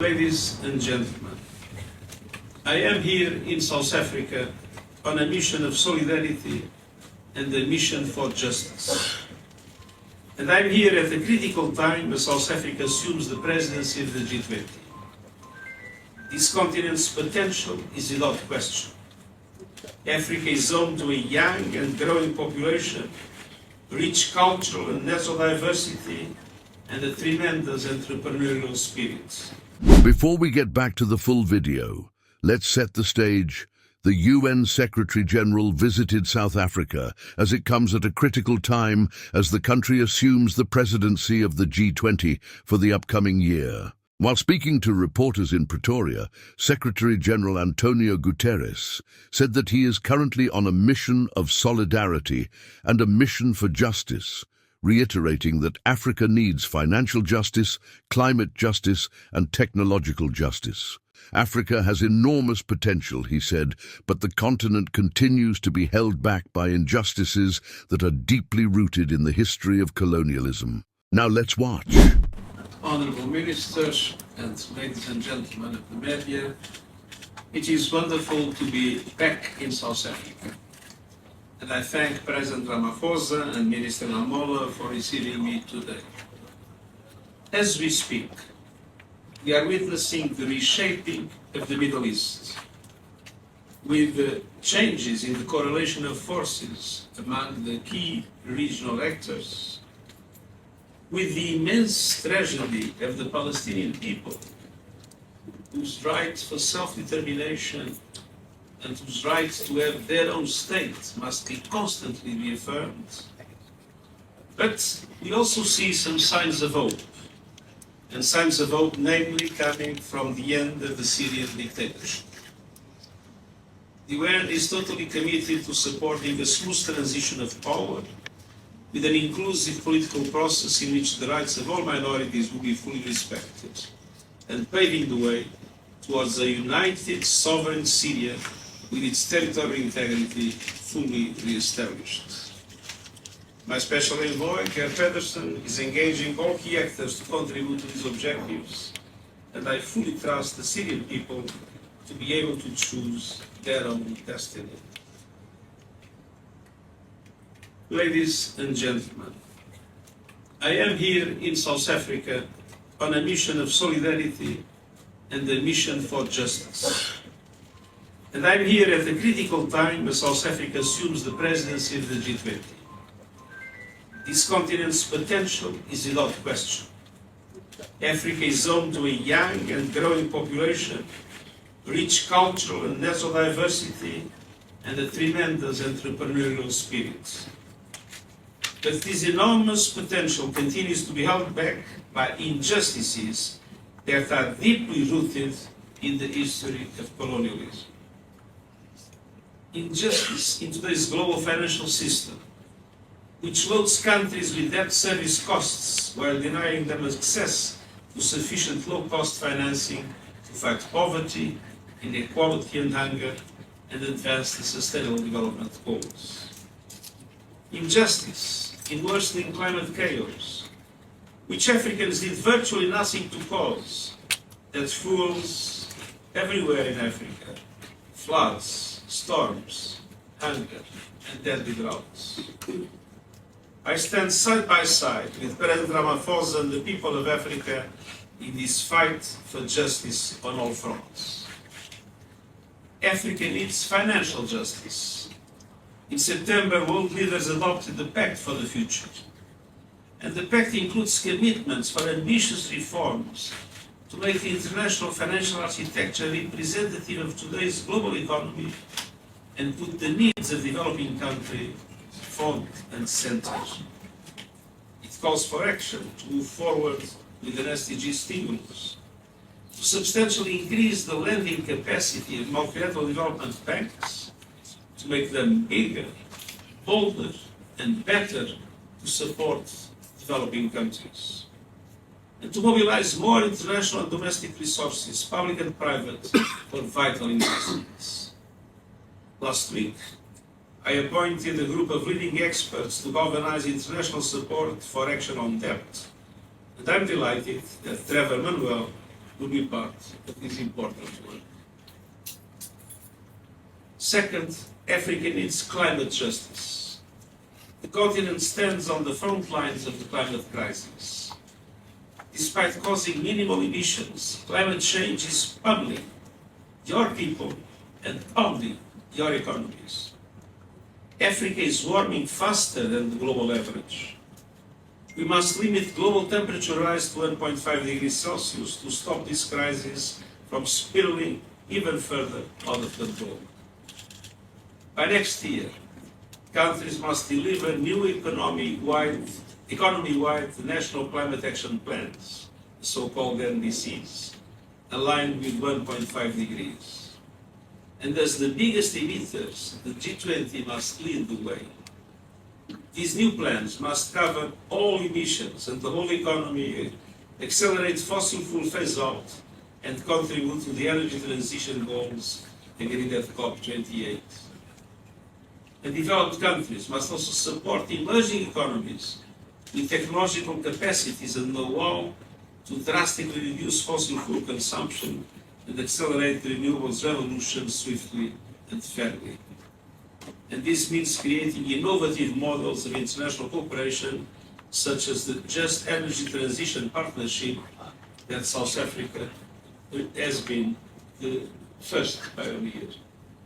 Ladies and gentlemen, I am here in South Africa on a mission of solidarity and a mission for justice. And I'm here at a critical time as South Africa assumes the presidency of the G20. This continent's potential is without question. Africa is home to a young and growing population, rich cultural and natural diversity, and a tremendous entrepreneurial spirit. Before we get back to the full video, let's set the stage. The UN Secretary-General visited South Africa as it comes at a critical time as the country assumes the presidency of the G20 for the upcoming year. While speaking to reporters in Pretoria, Secretary-General Antonio Guterres said that he is currently on a mission of solidarity and a mission for justice, reiterating that Africa needs financial justice, climate justice, and technological justice. Africa has enormous potential, he said, but the continent continues to be held back by injustices that are deeply rooted in the history of colonialism. Now let's watch. Honourable Ministers and ladies and gentlemen of the media, it is wonderful to be back in South Africa. And I thank President Ramaphosa and Minister Lamola for receiving me today. As we speak, we are witnessing the reshaping of the Middle East, with the changes in the correlation of forces among the key regional actors, with the immense tragedy of the Palestinian people, whose right for self-determination and whose right to have their own state must be constantly reaffirmed. But we also see some signs of hope, and signs of hope namely coming from the end of the Syrian dictatorship. The UN is totally committed to supporting a smooth transition of power with an inclusive political process in which the rights of all minorities will be fully respected, and paving the way towards a united, sovereign Syria with its territorial integrity fully re-established. My special envoy, Geert Pedersen, is engaging all key actors to contribute to these objectives, and I fully trust the Syrian people to be able to choose their own destiny. Ladies and gentlemen, I am here in South Africa on a mission of solidarity and a mission for justice. And I'm here at a critical time as South Africa assumes the presidency of the G20. This continent's potential is without question. Africa is home to a young and growing population, rich cultural and natural diversity, and a tremendous entrepreneurial spirit. But this enormous potential continues to be held back by injustices that are deeply rooted in the history of colonialism. Injustice in today's global financial system, which loads countries with debt service costs while denying them access to sufficient low-cost financing to fight poverty, inequality and hunger, and advance the Sustainable Development Goals. Injustice in worsening climate chaos, which Africans did virtually nothing to cause, that fuels everywhere in Africa floods, storms, hunger, and deadly droughts. I stand side by side with President Ramaphosa and the people of Africa in this fight for justice on all fronts. Africa needs financial justice. In September, world leaders adopted the Pact for the Future. And the Pact includes commitments for ambitious reforms to make the international financial architecture representative of today's global economy and put the needs of developing countries front and center. It calls for action to move forward with an SDG stimulus, to substantially increase the lending capacity of multilateral development banks, to make them bigger, bolder, and better to support developing countries, and to mobilize more international and domestic resources, public and private, for vital investments. Last week, I appointed a group of leading experts to galvanize international support for action on debt, and I'm delighted that Trevor Manuel will be part of this important work. Second, Africa needs climate justice. The continent stands on the front lines of the climate crisis. Despite causing minimal emissions, climate change is pummeling your people and only your economies. Africa is warming faster than the global average. We must limit global temperature rise to 1.5 degrees Celsius to stop this crisis from spiraling even further out of control. By next year, countries must deliver new economy-wide national climate action plans, the so-called NDCs, aligned with 1.5 degrees. And as the biggest emitters, the G20 must lead the way. These new plans must cover all emissions and the whole economy, accelerate fossil fuel phase-out, and contribute to the energy transition goals agreed at COP28. And developed countries must also support emerging economies with technological capacities and know-how to drastically reduce fossil fuel consumption and accelerate the renewables revolution swiftly and fairly. And this means creating innovative models of international cooperation, such as the Just Energy Transition Partnership that South Africa has been the first pioneer,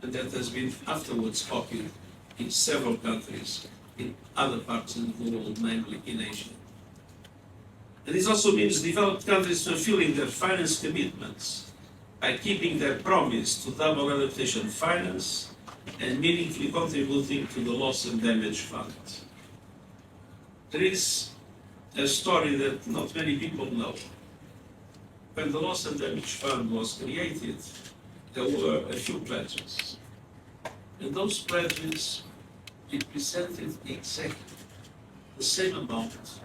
and that has been afterwards copied in several countries in other parts of the world, namely in Asia. And this also means developed countries fulfilling their finance commitments by keeping their promise to double adaptation finance and meaningfully contributing to the loss and damage fund. There is a story that not many people know. When the loss and damage fund was created, there were a few pledges. And those pledges represented exactly the same amount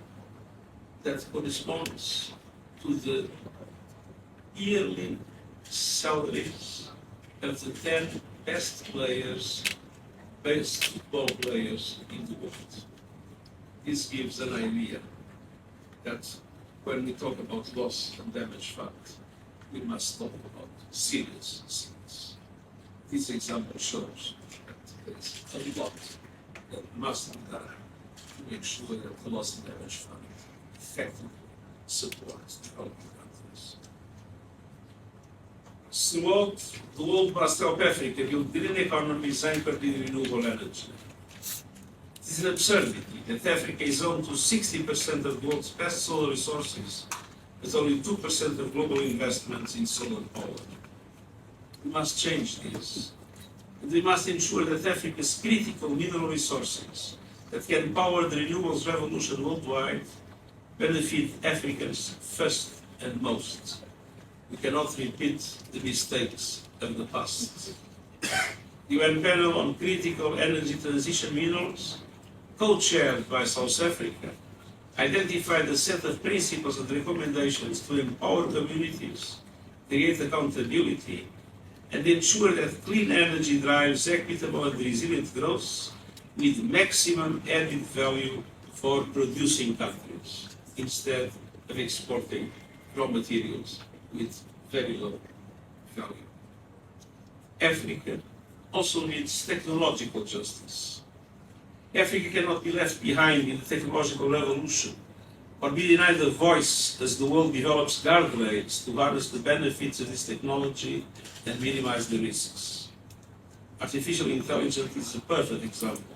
that corresponds to the yearly salaries of the 10 best football players in the world. This gives an idea that when we talk about loss and damage fund, we must talk about serious things. This example shows that there is a lot that must be done to make sure that the loss and damage fund effectively supports developing countries. Throughout the world must help Africa build green economies anchored in renewable energy. It is an absurdity that Africa is home to 60% of the world's best solar resources, but only 2% of global investments in solar power. We must change this. And we must ensure that Africa's critical mineral resources that can power the renewables revolution worldwide benefit Africans first and most. We cannot repeat the mistakes of the past. The UN panel on critical energy transition minerals, co-chaired by South Africa, identified a set of principles and recommendations to empower communities, create accountability, and ensure that clean energy drives equitable and resilient growth with maximum added value for producing countries, instead of exporting raw materials with very low value. Africa also needs technological justice. Africa cannot be left behind in the technological revolution or be denied a voice as the world develops guardrails to harness the benefits of this technology and minimize the risks. Artificial intelligence is a perfect example.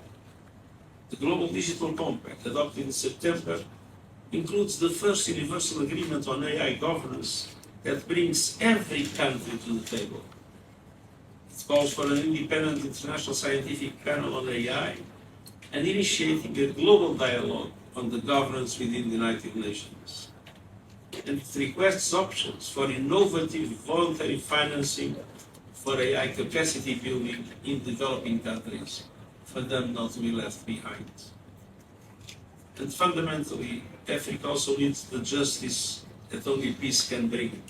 The Global Digital Compact, adopted in September, includes the first universal agreement on AI governance that brings every country to the table. It calls for an independent international scientific panel on AI and initiating a global dialogue on the governance within the United Nations. And it requests options for innovative voluntary financing for AI capacity building in developing countries, for them not to be left behind. And fundamentally, Africa also needs the justice that only peace can bring.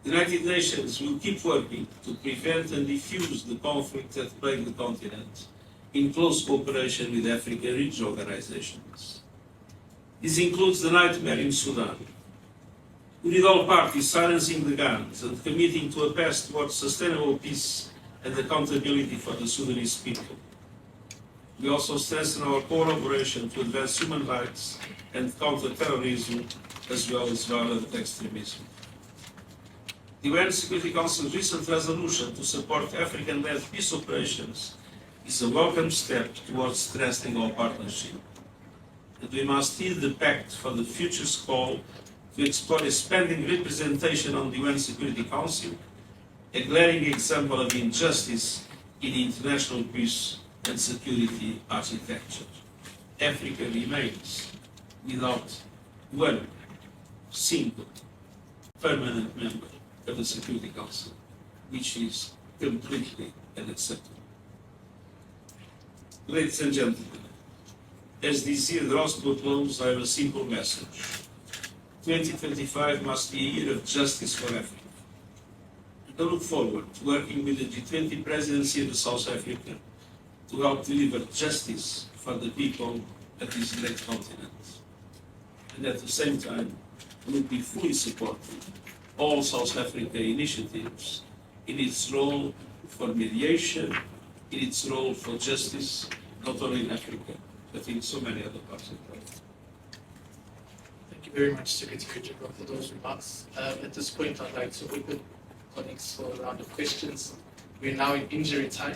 The United Nations will keep working to prevent and diffuse the conflict that plague the continent in close cooperation with African regional organizations. This includes the nightmare in Sudan, We need all parties silencing the guns and committing to a path towards sustainable peace and accountability for the Sudanese people. We also strengthen our collaboration to advance human rights and counter terrorism as well as violent extremism. The UN Security Council's recent resolution to support African-led peace operations is a welcome step towards strengthening our partnership. And we must heed the pact for the future's call to explore expanding representation on the UN Security Council, a glaring example of injustice in the international peace and security architecture. Africa remains without one single permanent member of the Security Council, which is completely unacceptable. Ladies and gentlemen, as this year draws to a close, I have a simple message. 2025 must be a year of justice for Africa. I look forward to working with the G20 presidency of South Africa to help deliver justice for the people of this great continent. And at the same time, we will be fully supporting all South Africa initiatives in its role for mediation, in its role for justice, not only in Africa, but in so many other parts of the world. Thank you very much, Secretary General, for those remarks. At this point, I'd like to open colleagues for a round of questions. We're now in injury time,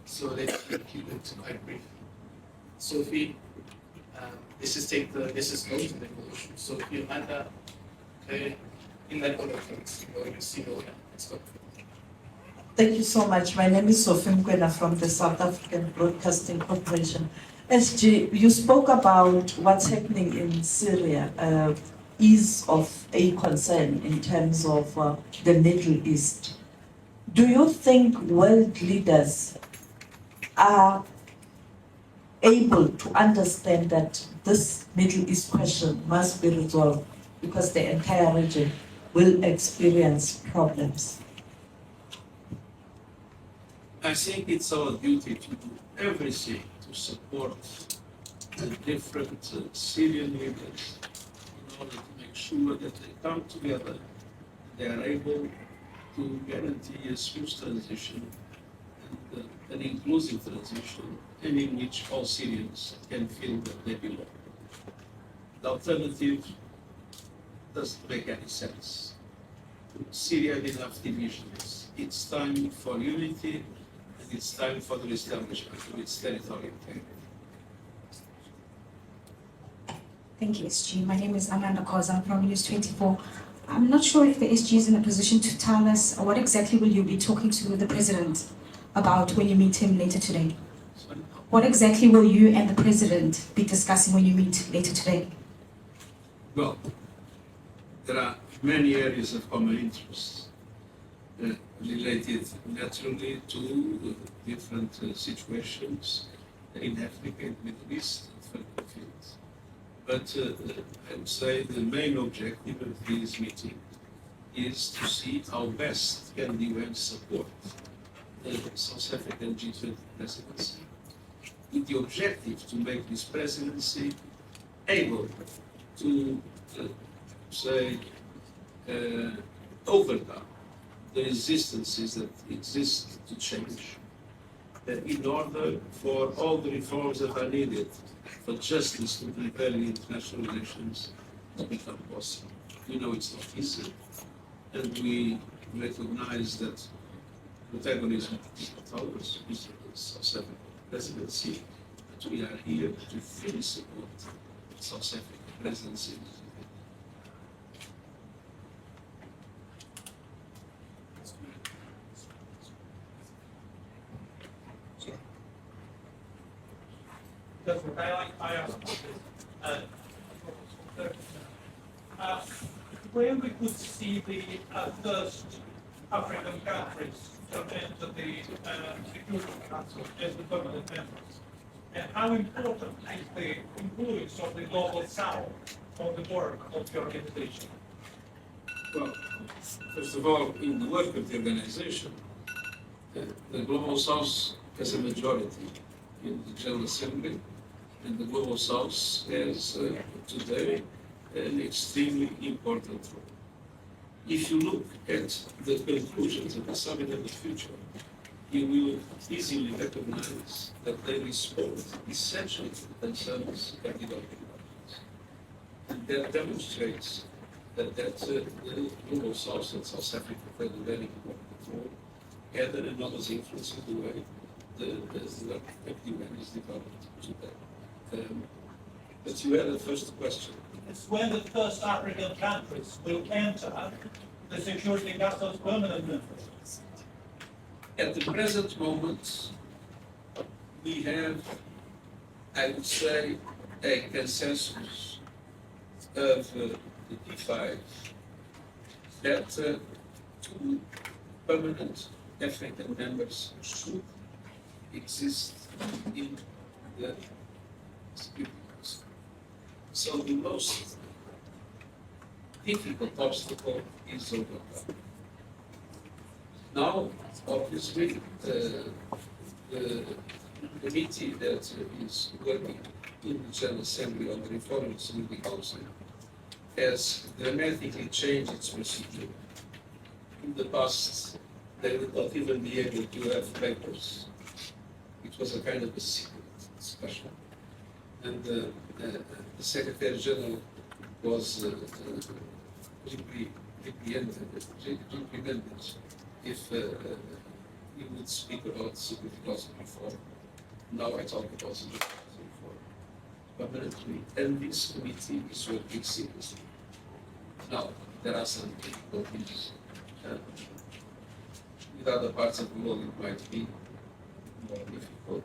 so let's keep it quite brief. Sophie, let's just note and then we'll shoot. Sophie, Amanda, okay, in that order, thanks. You see no one. Let's go. Thank you so much. My name is Sophie Mkwena from the South African Broadcasting Corporation. SG, you spoke about what's happening in Syria is of a concern in terms of the Middle East. Do you think world leaders are able to understand that this Middle East question must be resolved because the entire region will experience problems? I think it's our duty to do everything to support the different Syrian leaders in order to make sure that they come together, they are able to guarantee a smooth transition and an inclusive transition, and in which all Syrians can feel that they belong. The alternative doesn't make any sense. Syria had enough divisions. It's time for unity, and it's time for the establishment of its territorial integrity. Thank you, SG. My name is Amanda Koza from News 24. I'm not sure if the SG is in a position to tell us what exactly will you be talking to the President about when you meet him later today. What exactly will you and the President be discussing when you meet later today? Well, there are many areas of common interest related naturally to different situations in Africa and Middle East and further fields. But I would say the main objective of this meeting is to see how best can the UN support the South African G20 presidency, with the objective to make this presidency able to overcome the resistances that exist to change, in order for all the reforms that are needed for justice to prevail in international relations to become possible. We know it's not easy, and we recognize that protagonism is not ours, it's the South African presidency, but we are here to fully support the South African presidency. Where we could see the first African countries to enter the Security Council as the permanent members, and how important is the influence of the Global South on the work of the organization? Well, first of all, in the work of the organization, the Global South has a majority in the General Assembly, and the Global South has today an extremely important role. if you look at the conclusions of the summit of the future, you will easily recognize that they respond essentially to the concerns of developing countries. And that demonstrates that the Global South and South Africa played a very important role, had an enormous influence in the way the UN is developed today. But you had a first question. It's when the first African countries will enter the Security Council's permanent members. At the present moment, we have, I would say, a consensus of the P5 that two permanent African members should exist in the Security Council. So the most difficult obstacle is overcome. Now, obviously, the committee that is working in the General Assembly on the reform of the Security Council has dramatically changed its procedure. In the past, they would not even be able to have papers. It was a kind of a secret discussion. And the Secretary General was reprimanded if he would speak about security council reform. Now I talk about security council reform permanently, and this committee is working seriously. Now, there are some difficulties. With other parts of the world, it might be more difficult.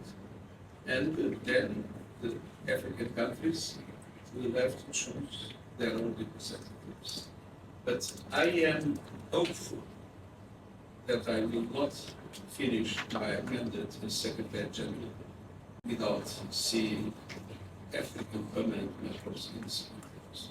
And then the African countries will have to choose their own representatives. But I am hopeful that I will not finish my mandate as Secretary General without seeing African permanent members in the Security Council.